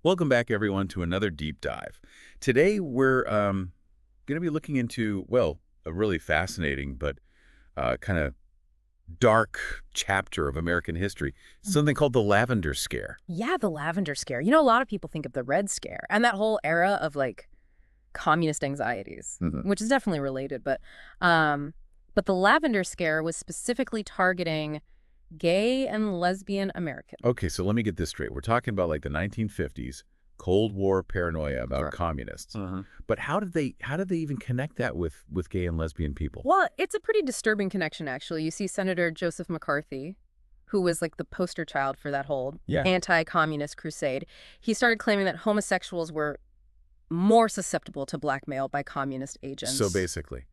Welcome back, everyone, to another deep dive. Today, we're going to be looking into, well, a really fascinating but kind of dark chapter of American history, something called the Lavender Scare. Yeah, the Lavender Scare. You know, a lot of people think of the Red Scare and that whole era of like communist anxieties, hmm which is definitely related, but the Lavender Scare was specifically targeting gay and lesbian Americans. Okay, so let me get this straight. We're talking about like the 1950s, Cold War paranoia about Sure. communists. hmm But how did they even connect that with gay and lesbian people? Well, it's a pretty disturbing connection, actually. You see Senator Joseph McCarthy, who was like the poster child for that whole Yeah. anti-communist crusade. He started claiming that homosexuals were more susceptible to blackmail by communist So agents. basically,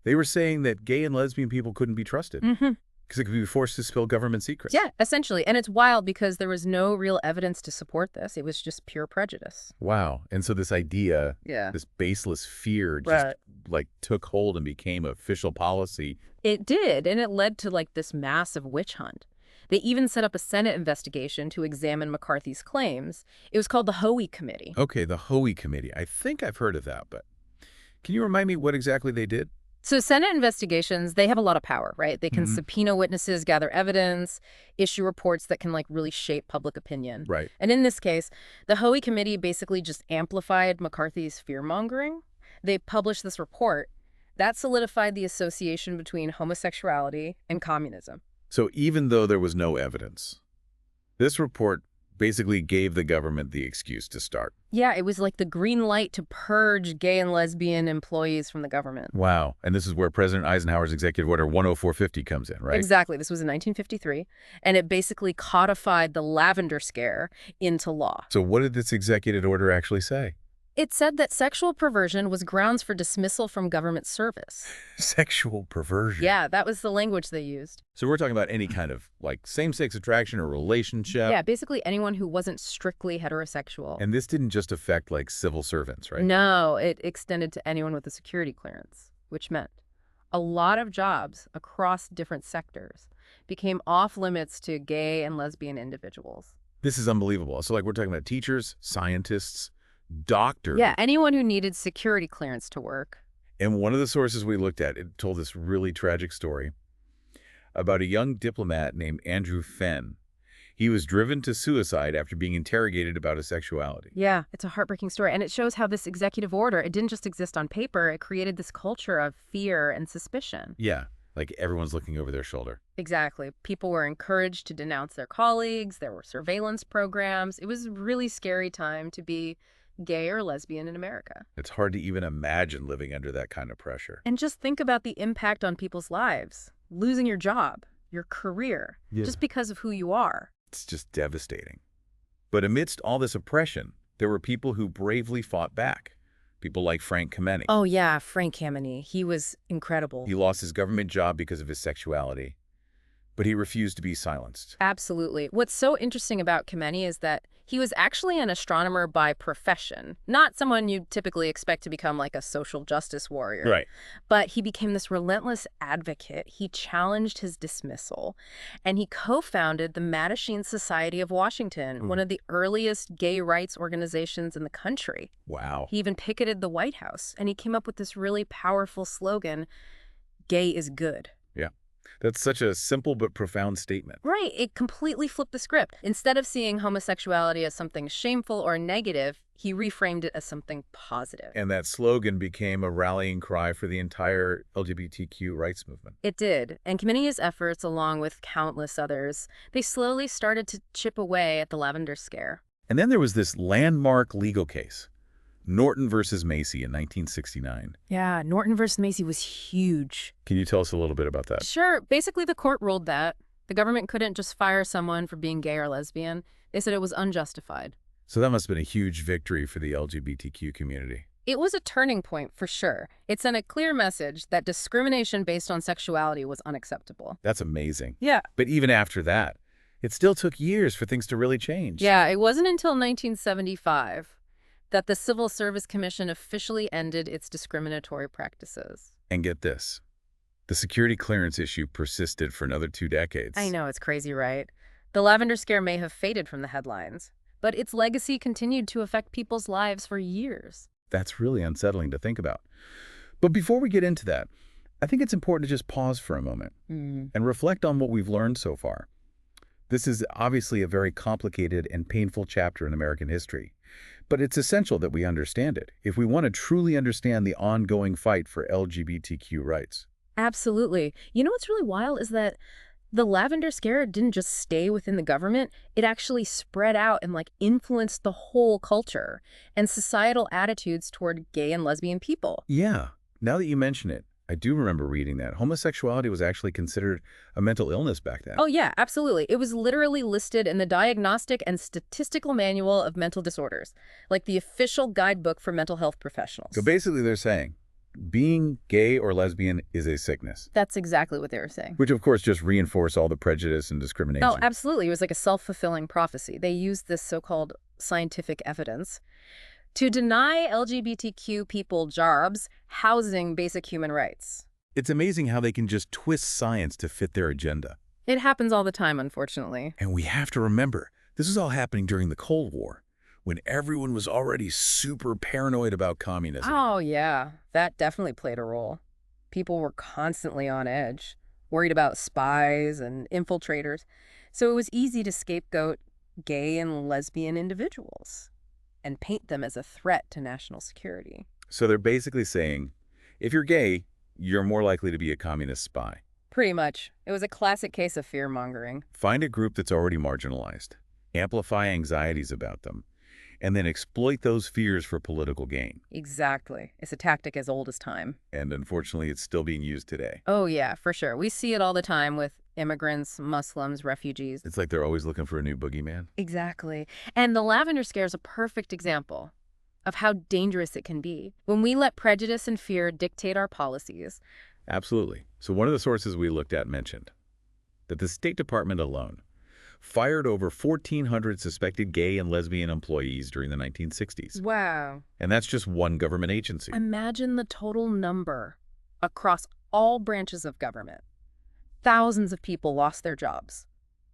they were saying that gay and lesbian people couldn't be trusted hmm because it could be forced to spill government secrets. Yeah, essentially. And it's wild because there was no real evidence to support this. It was just pure prejudice. Wow. And so this idea, Yeah. this baseless fear just Right. like took hold and became official policy. It did, and it led to like this massive witch hunt. They even set up a Senate investigation to examine McCarthy's claims. It was called the Hoey Committee. Okay, the Hoey Committee. I think I've heard of that, but can you remind me what exactly they did? So Senate investigations, they have a lot of power, right? They can hmm subpoena witnesses, gather evidence, issue reports that can like really shape public opinion. Right. And in this case, the Hoey Committee basically just amplified McCarthy's fear-mongering. They published this report that solidified the association between homosexuality and communism. So even though there was no evidence, this report basically gave the government the excuse to start. Yeah, it was like the green light to purge gay and lesbian employees from the government. Wow. And this is where President Eisenhower's Executive Order 10450 comes in, right? Exactly. This was in 1953, and it basically codified the Lavender Scare into law. So what did this executive order actually say? It said that sexual perversion was grounds for dismissal from government service. Sexual perversion. Yeah, that was the language they used. So we're talking about any kind of like same-sex attraction or relationship. Yeah, basically anyone who wasn't strictly heterosexual. And this didn't just affect like civil servants, right? No, it extended to anyone with a security clearance, which meant a lot of jobs across different sectors became off limits to gay and lesbian individuals. This is unbelievable. So like we're talking about teachers, scientists, doctors. Yeah, anyone who needed security clearance to work. And one of the sources we looked at, it told this really tragic story about a young diplomat named Andrew Fenn. He was driven to suicide after being interrogated about his sexuality. Yeah, it's a heartbreaking story. And it shows how this executive order, it didn't just exist on paper, it created this culture of fear and suspicion. Yeah, like everyone's looking over their shoulder. Exactly. People were encouraged to denounce their colleagues. There were surveillance programs. It was a really scary time to be gay or lesbian in America. It's hard to even imagine living under that kind of pressure. And just think about the impact on people's lives. Losing your job, your career, Yeah. just because of who you are. It's just devastating. But amidst all this oppression, there were people who bravely fought back. People like Frank Kameny. Oh, yeah, Frank Kameny. He was incredible. He lost his government job because of his sexuality, but he refused to be silenced. Absolutely. What's so interesting about Kameny is that he was actually an astronomer by profession, not someone you'd typically expect to become like a social justice warrior. Right. But he became this relentless advocate. He challenged his dismissal, and he co-founded the Mattachine Society of Washington, one of the earliest gay rights organizations in the country. Wow. He even picketed the White House, and he came up with this really powerful slogan, "Gay is good." Yeah. That's such a simple but profound statement. Right. It completely flipped the script. Instead of seeing homosexuality as something shameful or negative, he reframed it as something positive. And that slogan became a rallying cry for the entire LGBTQ rights movement. It did. And Kameni's efforts, along with countless others, they slowly started to chip away at the Lavender Scare. And then there was this landmark legal case, Norton versus Macy in 1969. Yeah, Norton versus Macy was huge. Can you tell us a little bit about that? Sure. Basically, the court ruled that the government couldn't just fire someone for being gay or lesbian. They said it was unjustified. So that must have been a huge victory for the LGBTQ community. It was a turning point for sure. It sent a clear message that discrimination based on sexuality was unacceptable. That's amazing. Yeah. But even after that, it still took years for things to really change. Yeah, it wasn't until 1975 that the Civil Service Commission officially ended its discriminatory practices. And get this, the security clearance issue persisted for another 2 decades. I know, it's crazy, right? The Lavender Scare may have faded from the headlines, but its legacy continued to affect people's lives for years. That's really unsettling to think about. But before we get into that, I think it's important to just pause for a moment Mm. and reflect on what we've learned so far. This is obviously a very complicated and painful chapter in American history, but it's essential that we understand it if we want to truly understand the ongoing fight for LGBTQ rights. Absolutely. You know what's really wild is that the Lavender Scare didn't just stay within the government, it actually spread out and influenced the whole culture and societal attitudes toward gay and lesbian people. Yeah, now that you mention it, I do remember reading that homosexuality was actually considered a mental illness back then. Oh yeah, absolutely. It was literally listed in the Diagnostic and Statistical Manual of Mental Disorders, like the official guidebook for mental health So professionals. basically they're saying being gay or lesbian is a sickness, That's exactly what they were saying. which of course just reinforce all the prejudice and Oh, discrimination. absolutely. It was like a self-fulfilling prophecy. They used this so-called scientific evidence to deny LGBTQ people jobs, housing, basic human rights. It's amazing how they can just twist science to fit their agenda. It happens all the time, unfortunately. And we have to remember, this is all happening during the Cold War, when everyone was already super paranoid about communism. Oh, yeah. That definitely played a role. People were constantly on edge, worried about spies and infiltrators. So it was easy to scapegoat gay and lesbian individuals and paint them as a threat to national security. So they're basically saying, if you're gay, you're more likely to be a communist spy. Pretty much. It was a classic case of fear-mongering. Find a group that's already marginalized, amplify anxieties about them, and then exploit those fears for political gain. Exactly. It's a tactic as old as time. And unfortunately, it's still being used today. Oh, yeah, for sure. We see it all the time with immigrants, Muslims, refugees. It's like they're always looking for a new boogeyman. Exactly. And the Lavender Scare is a perfect example of how dangerous it can be when we let prejudice and fear dictate our policies. Absolutely. So one of the sources we looked at mentioned that the State Department alone fired over 1,400 suspected gay and lesbian employees during the 1960s. Wow. And that's just one government agency. Imagine the total number across all branches of government. Thousands of people lost their jobs,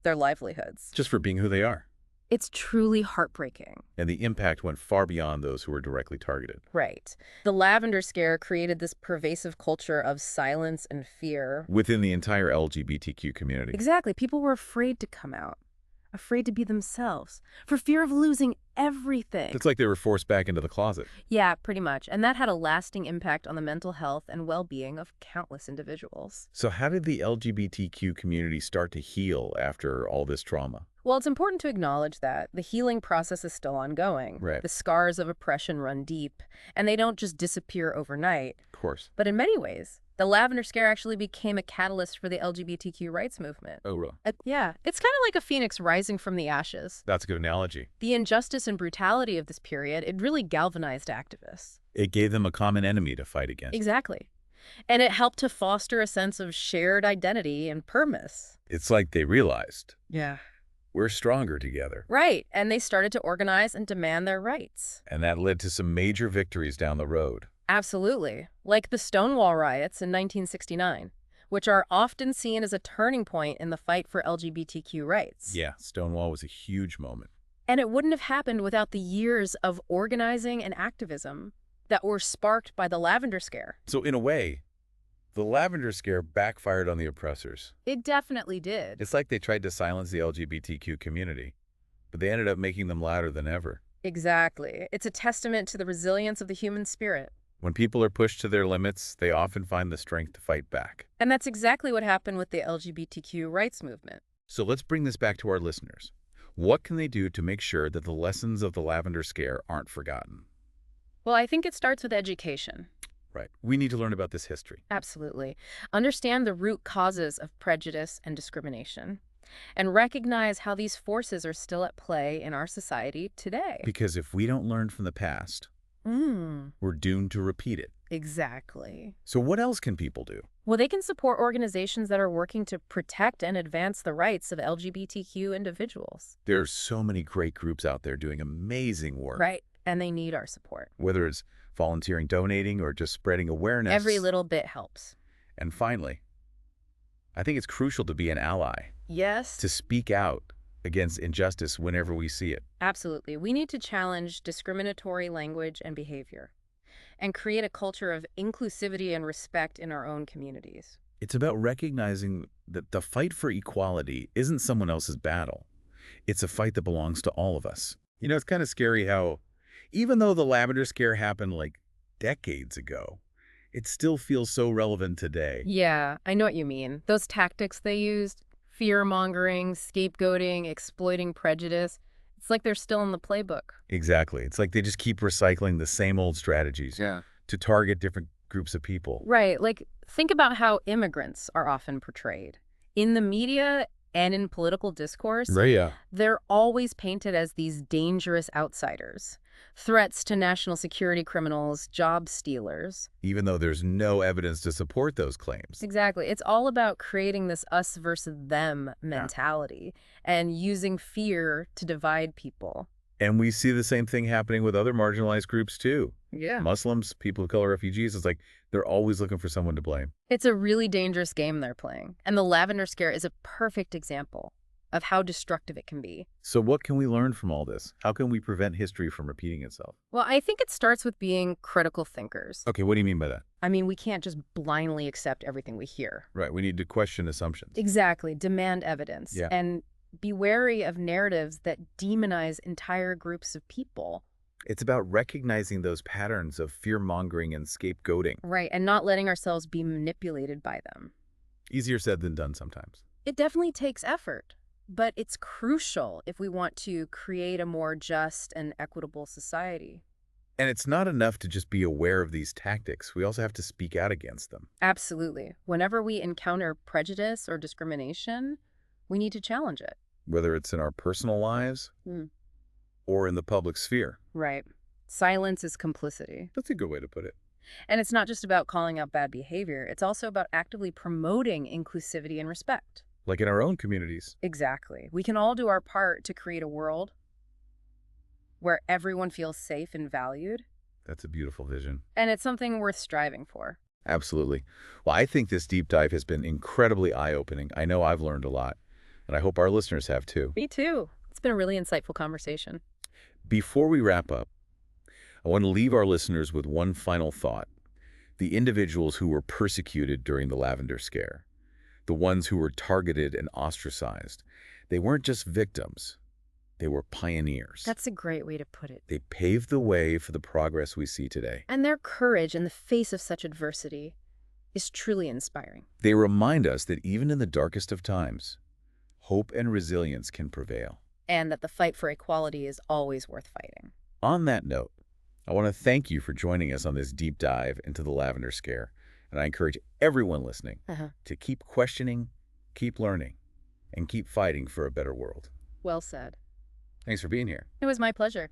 their livelihoods. Just for being who they are. It's truly heartbreaking. And the impact went far beyond those who were directly targeted. Right. The Lavender Scare created this pervasive culture of silence and fear. Within the entire LGBTQ community. Exactly. People were afraid to come out, afraid to be themselves, for fear of losing everything. It's like they were forced back into the closet. Yeah, pretty much. And that had a lasting impact on the mental health and well-being of countless individuals. So how did the LGBTQ community start to heal after all this trauma? Well, it's important to acknowledge that the healing process is still ongoing. Right. The scars of oppression run deep, and they don't just disappear overnight. Of course. But in many ways, the Lavender Scare actually became a catalyst for the LGBTQ rights movement. Oh, really? Yeah, it's kind of like a phoenix rising from the ashes. That's a good analogy. The injustice and brutality of this period, it really galvanized activists. It gave them a common enemy to fight against. Exactly. And it helped to foster a sense of shared identity and purpose. It's like they realized, Yeah. we're stronger together. Right, and they started to organize and demand their rights. And that led to some major victories down the road. Absolutely. Like the Stonewall riots in 1969, which are often seen as a turning point in the fight for LGBTQ rights. Yeah, Stonewall was a huge moment. And it wouldn't have happened without the years of organizing and activism that were sparked by the Lavender Scare. So in a way, the Lavender Scare backfired on the oppressors. It definitely did. It's like they tried to silence the LGBTQ community, but they ended up making them louder than ever. Exactly. It's a testament to the resilience of the human spirit. When people are pushed to their limits, they often find the strength to fight back. And that's exactly what happened with the LGBTQ rights movement. So let's bring this back to our listeners. What can they do to make sure that the lessons of the Lavender Scare aren't forgotten? Well, I think it starts with education. Right. We need to learn about this history. Absolutely. Understand the root causes of prejudice and discrimination, and recognize how these forces are still at play in our society today. Because if we don't learn from the past, we're doomed to repeat it. Exactly. So what else can people do? Well, they can support organizations that are working to protect and advance the rights of LGBTQ individuals. There are so many great groups out there doing amazing work. Right. And they need our support. Whether it's volunteering, donating, or just spreading awareness. Every little bit helps. And finally, I think it's crucial to be an ally, Yes. to speak out, against injustice whenever we see it. Absolutely. We need to challenge discriminatory language and behavior and create a culture of inclusivity and respect in our own communities. It's about recognizing that the fight for equality isn't someone else's battle. It's a fight that belongs to all of us. It's kind of scary how, even though the Lavender Scare happened like decades ago, it still feels so relevant today. Yeah, I know what you mean. Those tactics they used, fear-mongering, scapegoating, exploiting prejudice, it's like they're still in the playbook. Exactly. It's like they just keep recycling the same old strategies Yeah. to target different groups of people. Right, like think about how immigrants are often portrayed. In the media and in political discourse, Right, yeah. they're always painted as these dangerous outsiders, threats to national security criminals, job stealers. Even though there's no evidence to support those claims. Exactly. It's all about creating this us versus them mentality and using fear to divide people. And we see the same thing happening with other marginalized groups too. Yeah. Muslims, people of color, refugees. It's like they're always looking for someone to blame. It's a really dangerous game they're playing. And the Lavender Scare is a perfect example of how destructive it can be. So what can we learn from all this? How can we prevent history from repeating itself? Well, I think it starts with being critical thinkers. Okay, what do you mean by that? I mean, we can't just blindly accept everything we hear. Right, we need to question assumptions. Exactly. Demand evidence. Yeah. And be wary of narratives that demonize entire groups of people. It's about recognizing those patterns of fear-mongering and scapegoating. Right. And not letting ourselves be manipulated by them. Easier said than done sometimes. It definitely takes effort, but it's crucial if we want to create a more just and equitable society. And it's not enough to just be aware of these tactics. We also have to speak out against them. Absolutely. Whenever we encounter prejudice or discrimination, we need to challenge it. Whether it's in our personal lives or in the public sphere. Right. Silence is complicity. That's a good way to put it. And it's not just about calling out bad behavior. It's also about actively promoting inclusivity and respect. Like in our own communities. Exactly. We can all do our part to create a world where everyone feels safe and valued. That's a beautiful vision. And it's something worth striving for. Absolutely. Well, I think this deep dive has been incredibly eye-opening. I know I've learned a lot, and I hope our listeners have too. Me too. It's been a really insightful conversation. Before we wrap up, I want to leave our listeners with one final thought. The individuals who were persecuted during the Lavender Scare, the ones who were targeted and ostracized, they weren't just victims. They were pioneers. That's a great way to put it. They paved the way for the progress we see today. And their courage in the face of such adversity is truly inspiring. They remind us that even in the darkest of times, hope and resilience can prevail. And that the fight for equality is always worth fighting. On that note, I want to thank you for joining us on this deep dive into the Lavender Scare. And I encourage everyone listening to keep questioning, keep learning, and keep fighting for a better world. Well said. Thanks for being here. It was my pleasure.